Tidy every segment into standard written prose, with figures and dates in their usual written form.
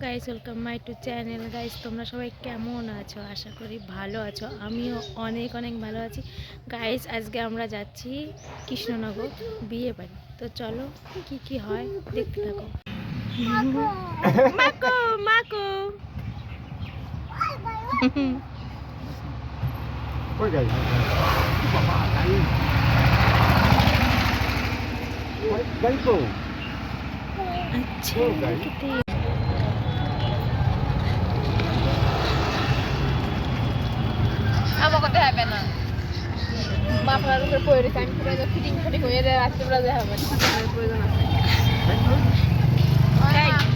Guys, welcome my to channel. Guys, তোমরা সবাই কেমন আছো? আশা করি ভালো আছো। আমিও অনেক অনেক ভালো আছি। গাইস, আজকে আমরা যাচ্ছি কৃষ্ণনগর বিয়ে বাড়ি। তো চলো কি কি হয় দেখতে থাকো। মাকো মাকো আচ্ছা আমাকে দেখাবে না বাপরার উপরে পড়ে রয়েছে। আমি পুরো ফিটিং ফিটিং হয়ে রাত্রিবেলা দেখাবে প্রয়োজন আছে।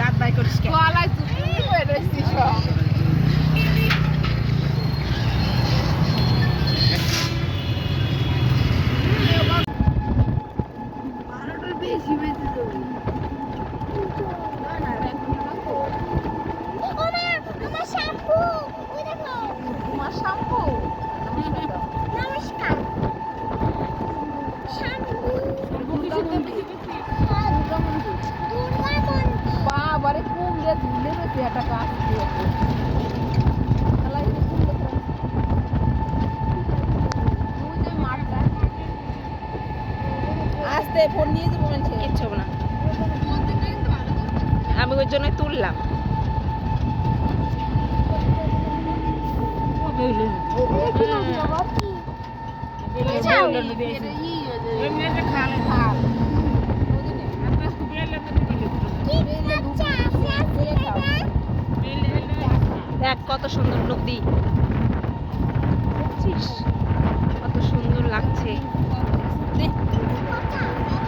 দাঁত বাই করিস কেন? গলায় জুতো পড়ে রয়েছি সব। বেশি বেশি বাবারে কুম দিয়ে ঝুলে রয়েছে একটা গাছ দিয়ে আসতে ফোন নিয়ে যাবো মানুষ কিচ্ছু হবে না, আমি ওই জন্যই তুললাম। দেখ কত সুন্দর নদী, দেখছিস কত সুন্দর লাগছে।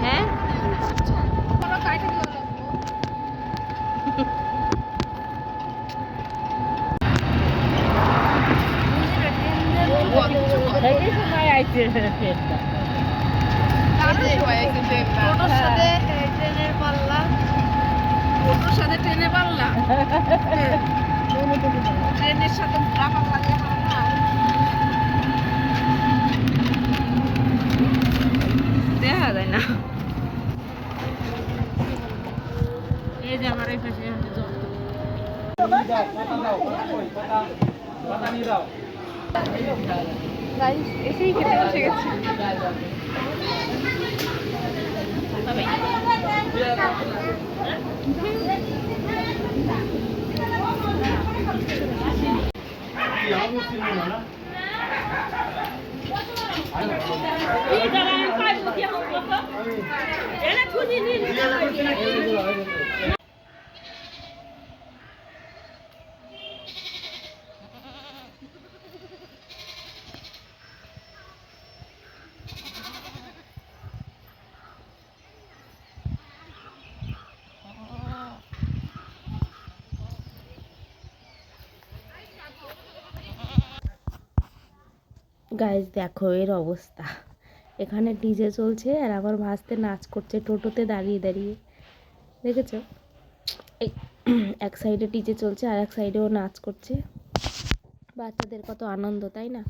হ্যাঁ ট্রেনের পাল্লা ট্রেনের সাথে দেখা যায় না। এই যে আমার এই পাশে এসেই খেতে বসে গেছে। গাইস দেখো এর অবস্থা। এখানে ডিজে চলছে আর আবার ভাসতে নাচ করছে টোটোতে দাঁড়িয়ে দাঁড়িয়ে, দেখেছো? এই এক সাইডে ডিজে চলছে আর এক সাইডেও নাচ করছে। বাচ্চাদের কত আনন্দ, তাই না?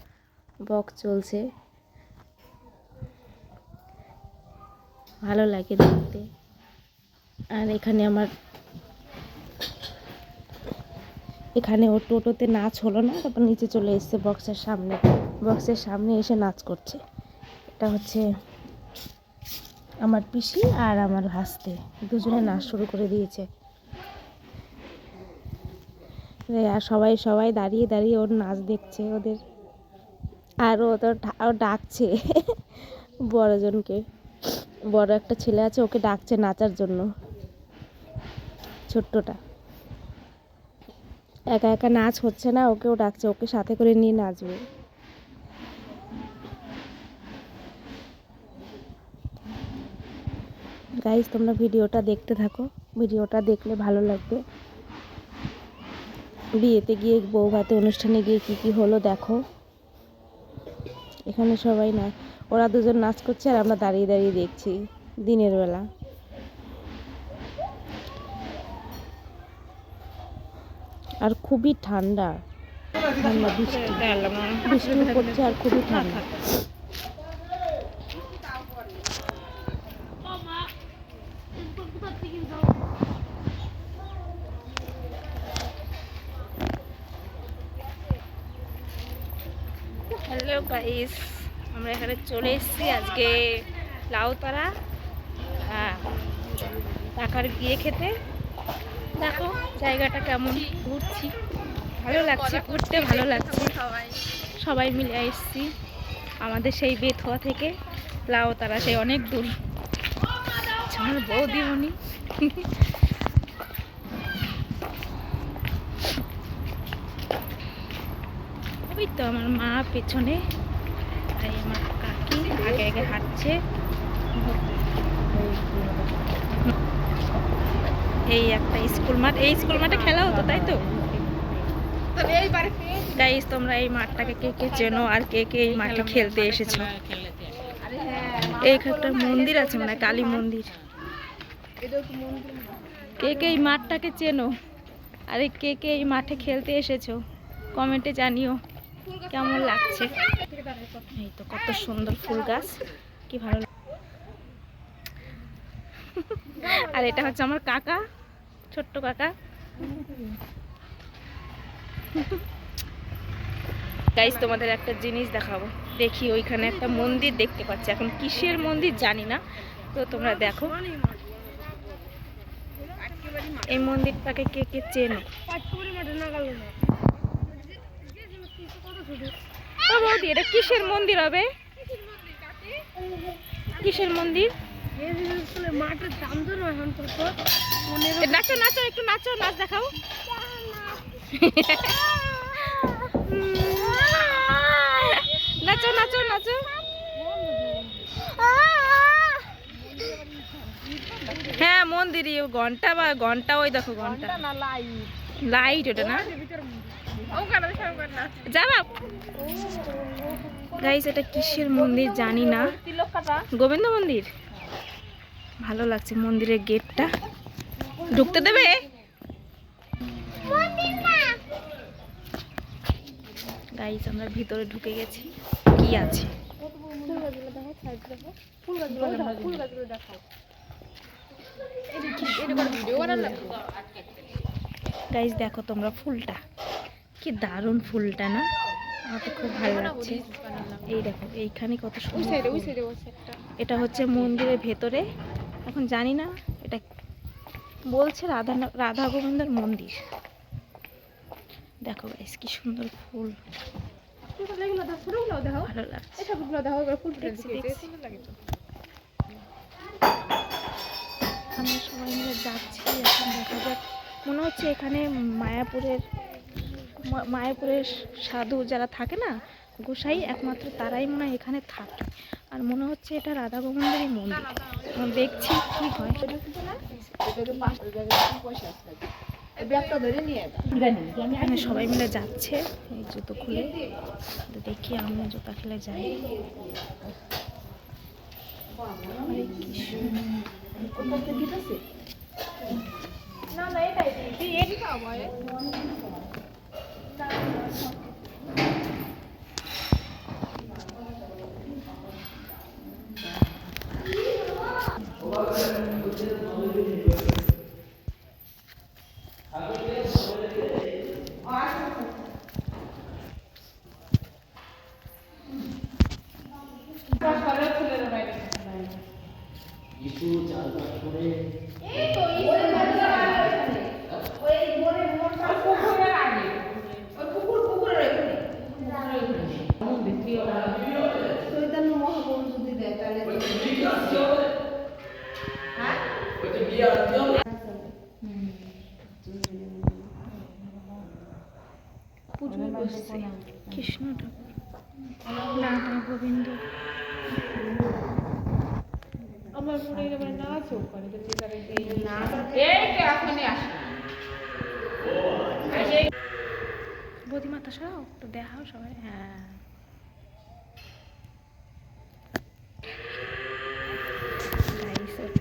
বক্স চলছে, ভালো লাগে দেখতে। আর এখানে ওর টোটোতে নাচ হলো না, তারপর নিচে চলে এসছে বক্সের সামনে এসে নাচ করছে। এটা হচ্ছে আমার পিসি আর আমার ভাস্তে, দুজনে নাচ শুরু করে দিয়েছে। আর সবাই দাঁড়িয়ে দাঁড়িয়ে ওর নাচ দেখছে ওদের। আর ও ডাকছে বড়জনকে, বড় একটা ছেলে আছে, ওকে ডাকছে নাচার জন্য। ছোট্টটা একা একা নাচ হচ্ছে না, ওকেও ডাকছে, ওকে সাথে করে নিয়ে নাচবে। গাইস, তোমরা ভিডিওটা দেখতে থাকো, ভিডিওটা দেখলে ভালো লাগবে। বিয়েতে গিয়ে, বউ ভাতে অনুষ্ঠানে গিয়ে কি কি হলো দেখো। এখানে সবাই না, ওরা দুজন নাচ করছে আর আমরা দাঁড়িয়ে দাঁড়িয়ে দেখছি দিনের বেলা। আর খুবই ঠান্ডা, বৃষ্টি পড়ছে আর খুবই ঠান্ডা। হ্যালো গাইস, আমরা এখানে চলে এসেছি আজকে লাউতারা কাকার বিয়ে খেতে। দেখো জায়গাটা কেমন, ঘুরছি, ভালো লাগছে, ঘুরতে ভালো লাগছে। সবাই মিলে এসেছি আমাদের সেই বেথুয়া থেকে লাউতারা, সেই অনেক দূর। আমার বৌদিমণি ওই তো আমার মা পেছনে, তাই আমার কাকি আগে আগে হাঁটছে। এই একটা স্কুল মাঠ, এই স্কুল মাঠে খেলা হতো তাই তো গাইস। তোমরা এই মাঠটাকে কে কে চেনো আর কে কে এই মাঠে খেলতে এসেছো? এই একটা মন্দির আছে, মানে কালী মন্দির। কে কে এই মাঠটাকে চেনো আর কে কে এই মাঠে খেলতে এসেছো কমেন্টে জানিও কেমন লাগছে। এই তো কত সুন্দর ফুল গাছ, কি ভালো। আর এটা হচ্ছে আমার কাকা, ছোট্ট কাকা। গাইস তোমাদের একটা জিনিস দেখাবো। দেখি ওইখানে একটা মন্দির দেখতে পাচ্ছি, এখন কিসের মন্দির জানি না, তো তোমরা দেখো এই মন্দিরটাকে কে কে চেনো। ও বৌদি, এটা কিসের মন্দির হবে? কিসের মন্দির? নাচো নাচো, একটু নাচো, নাচ দেখাও। নাচো নাচো নাচো। হ্যাঁ মন্দিরই, ঘন্টা বা ঘন্টা, ওই দেখো ঘন্টা, লাইট ওটা না যাবা। গাইস এটা কিসের মন্দির জানি না, গোবিন্দ মন্দির। ভালো লাগছে মন্দিরের গেটটা, ঢুকতে দেবে? গাইস আমরা ভিতরে ঢুকে গেছি, কি আছে গাইস দেখো তোমরা ফুলটা, কি দারুণ ফুলটা না, আমার তো খুব ভালো লাগছে। এই দেখো এইখানে কত সুন্দর। এটা হচ্ছে মন্দিরের ভেতরে, এখন জানি না এটা বলছে রাধা গোবিন্দর মন্দির। দেখো গাইস কি সুন্দর ফুল, ভালো লাগছে। আমরা সবাই মিলে যাচ্ছি, এখন দেখা যাক। মনে হচ্ছে এখানে মায়াপুরের সাধু যারা থাকে না, গোসাই, একমাত্র তারাই মনে হয় এখানে থাকে। আর মনে হচ্ছে এটা রাধা গোবিন্দেরই মন্দির, দেখছি কি হয়। এখানে সবাই মিলে যাচ্ছে, এই জুতো খুলে, দেখি আমি জুতা খুলে যাই। পুজো বসছে কৃষ্ণ ঠাকুর, রাধা গোবিন্দ। আমার মনে হয় নাচ ওখানে বৌদি মাথা সরাও একটু, দেখাও সবাই। হ্যাঁ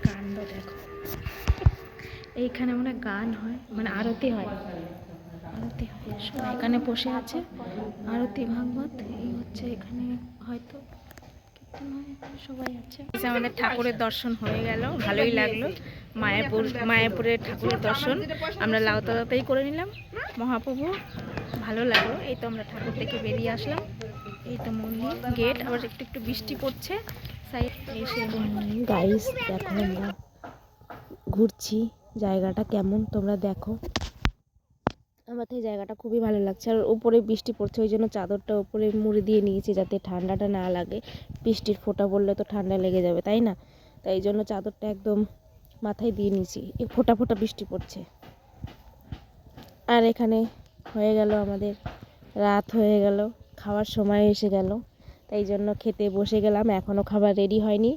কাণ্ড দেখো, এইখানে মনে গান হয়, মানে আরতি হয়, আরতি হয়, সবাই এখানে বসে আছে, আরতি ভাগবত এই হচ্ছে এখানে, হয়তো সবাই আছে। আমাদের ঠাকুরের দর্শন হয়ে গেল, ভালোই লাগলো। মায়াপুরের ঠাকুরের দর্শন আমরা লাউতলাতেই করে নিলাম, মহাপ্রভু ভালো লাগলো। এই তো আমরা ঠাকুর থেকে বেরিয়ে আসলাম, এই তো মন্দির গেট, আবার একটু একটু বৃষ্টি পড়ছে সাইড এসে। গাইস দেখো আমরা ঘুরছি, জায়গাটা কেমন তোমরা দেখো। আমার তো এই জায়গাটা খুবই ভালো লাগছে, আর উপরে বৃষ্টি পড়ছে ওই জন্য চাদরটা উপরে মুড়ি দিয়ে নিয়েছি যাতে ঠান্ডাটা না লাগে। বৃষ্টির ফোঁটা পড়লে তো ঠান্ডা লেগে যাবে, তাই না? তাই এই জন্য চাদরটা একদম মাথায় দিয়ে নিয়েছি, এই ফোঁটা ফোঁটা বৃষ্টি পড়ছে। আর এখানে হয়ে গেল আমাদের রাত, হয়ে গেল খাওয়ার সময় এসে গেল, তাই জন্য খেতে বসে গেলাম। এখনও খাবার রেডি হয়নি।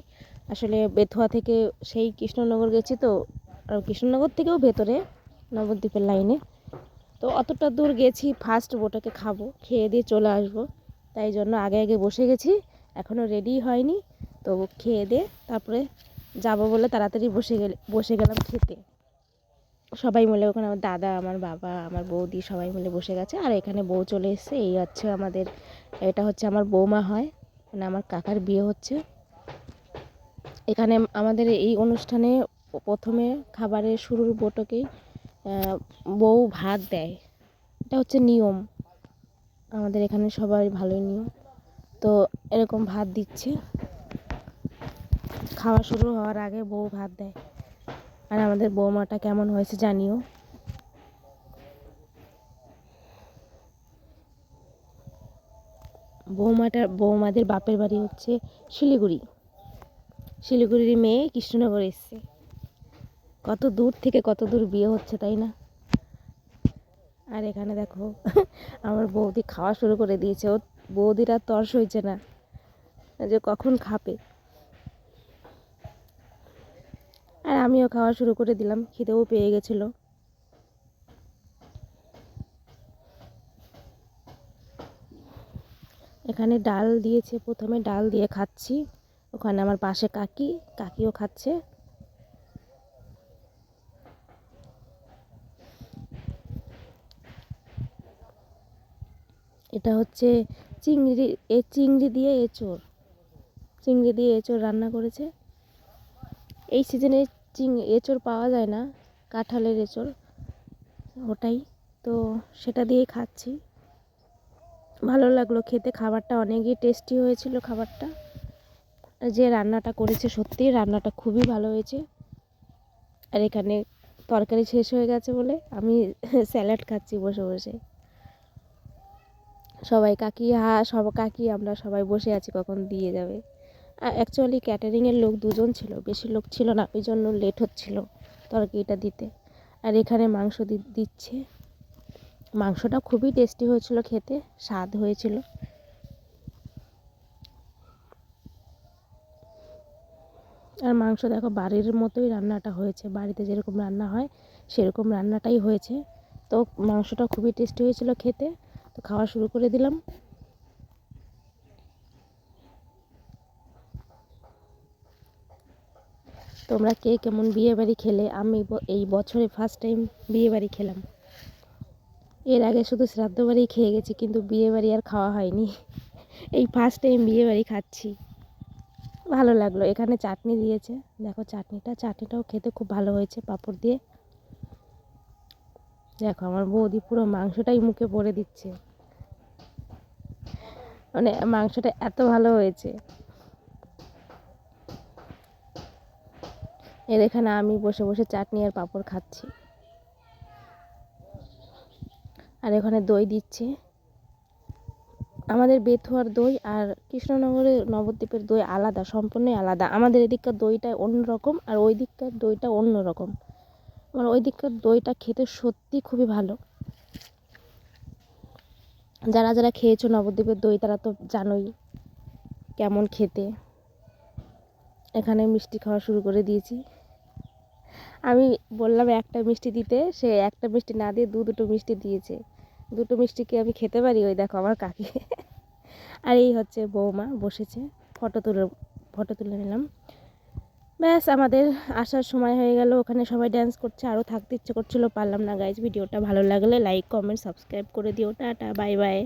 আসলে বেথুয়া থেকে সেই কৃষ্ণনগর গেছি তো, আর কৃষ্ণনগর থেকেও ভেতরে নবদ্বীপের লাইনে, তো অতটা দূর গেছি, ফার্স্ট ওটাকে খাবো, খেয়ে দিয়ে চলে আসবো, তাই জন্য আগে আগে বসে গেছি। এখনও রেডি হয়নি, তো খেয়ে দিয়ে তারপরে যাবো বলে তাড়াতাড়ি বসে গেলাম খেতে। সবাই মিলে ওখানে আমার দাদা, আমার বাবা, আমার বৌদি সবাই মিলে বসে গেছে। আর এখানে বউ চলে এসছে, এই হচ্ছে আমাদের, এটা হচ্ছে আমার বৌমা হয়, মানে আমার কাকার বিয়ে হচ্ছে। এখানে আমাদের এই অনুষ্ঠানে প্রথমে খাবারের শুরুর বটকেই বউ ভাত দেয়, এটা হচ্ছে নিয়ম আমাদের এখানে, সবাই ভালোই নিয়ম। তো এরকম ভাত দিচ্ছে, খাওয়া শুরু হওয়ার আগে বউ ভাত দেয়। আর আমাদের বৌমাটা কেমন হয়েছে জানিও। বৌমাদের বাপের বাড়ি হচ্ছে শিলিগুড়ির মেয়ে কৃষ্ণনগর এসছে। কত দূর থেকে কত দূর বিয়ে হচ্ছে, তাই না? আর এখানে দেখো আমার বৌদি খাওয়া শুরু করে দিয়েছে, ও বৌদির আর তর্স হয়েছে না যে কখন খাবে। আর আমিও খাওয়া শুরু করে দিলাম, খিদেও পেয়ে গেছিলো। এখানে ডাল দিয়েছে, প্রথমে ডাল দিয়ে খাচ্ছি। ওখানে আমার পাশে কাকিও খাচ্ছে। এটা হচ্ছে চিংড়ি দিয়ে এঁচোড় রান্না করেছে। এই সিজনে এঁচোড় পাওয়া যায় না, কাঁঠালের এঁচোড় ওটাই, তো সেটা দিয়েই খাচ্ছি। ভালো লাগলো খেতে, খাবারটা অনেকই টেস্টি হয়েছিল খাবারটা। যে রান্নাটা করেছে সত্যিই রান্নাটা খুবই ভালো হয়েছে। আর এখানে তরকারি শেষ হয়ে গেছে বলে আমি স্যালাড খাচ্ছি বসে বসে। সবাই কাকি আমরা সবাই বসে আছি কখন দিয়ে যাবে। অ্যাকচুয়ালি ক্যাটারিংয়ের লোক দুজন ছিল, বেশি লোক ছিল না, ওই জন্য লেট হচ্ছিল তরকারিটা দিতে। আর এখানে মাংস দিচ্ছে, মাংসটা খুবই টেস্টি হয়েছিল খেতে, স্বাদ হয়েছিল। আর মাংস দেখো বাড়ির মতোই রান্নাটা হয়েছে, বাড়িতে যেরকম রান্না হয় সেরকম রান্নাটাই হয়েছে। তো মাংসটা খুবই টেস্টি হয়েছিল খেতে। তো খাওয়া শুরু করে দিলাম। তোমরা কে কেমন বিয়েবাড়ি খেলে? আমি এই বছরে ফার্স্ট টাইম বিয়েবাড়ি খেলাম। এর আগে শুধু শ্রাদ্ধ বাড়ি খেয়ে গেছি, কিন্তু বিয়েবাড়ি আর খাওয়া হয়নি। এই ফার্স্ট টাইম বিয়েবাড়ি খাচ্ছি, ভালো লাগলো। এখানে চাটনি দিয়েছে, দেখো চাটনিটাও খেতে খুব ভালো হয়েছে, পাঁপড় দিয়ে। দেখো আমার বৌদি পুরো মাংসটাই মুখে ভরে দিচ্ছে, মানে মাংসটা এত ভালো হয়েছে। এখানে আমি বসে বসে চাটনি আর পাঁপড় খাচ্ছি। আর এখানে দই দিচ্ছে। আমাদের বেথুয়ার দই আর কৃষ্ণনগরের নবদ্বীপের দই আলাদা, সম্পূর্ণই আলাদা। আমাদের এদিককার দইটা অন্যরকম আর ওই দিককার দইটা অন্যরকম। আমার ওই দিককার দইটা খেতে সত্যি খুবই ভালো। যারা যারা খেয়েছো নবদ্বীপের দই তারা তো জানোই কেমন খেতে। এখানে মিষ্টি খাওয়া শুরু করে দিয়েছি। আমি বললাম একটা মিষ্টি দিতে, সে একটা মিষ্টি না দিয়ে দুটো মিষ্টি দিয়েছে। দুটো মিষ্টিকে আমি খেতে পারি? ওই দেখো আমার কাকি। আর এই হচ্ছে বৌমা বসেছে, ফটো তুলে নিলাম। ব্যাস আমাদের আসার সময় হয়ে গেল। ওখানে সবাই ড্যান্স করছে, আরও থাকতে ইচ্ছে করছিল, পারলাম না। গাইজ ভিডিওটা ভালো লাগলে লাইক কমেন্ট সাবস্ক্রাইব করে দিও। Tata bye bye.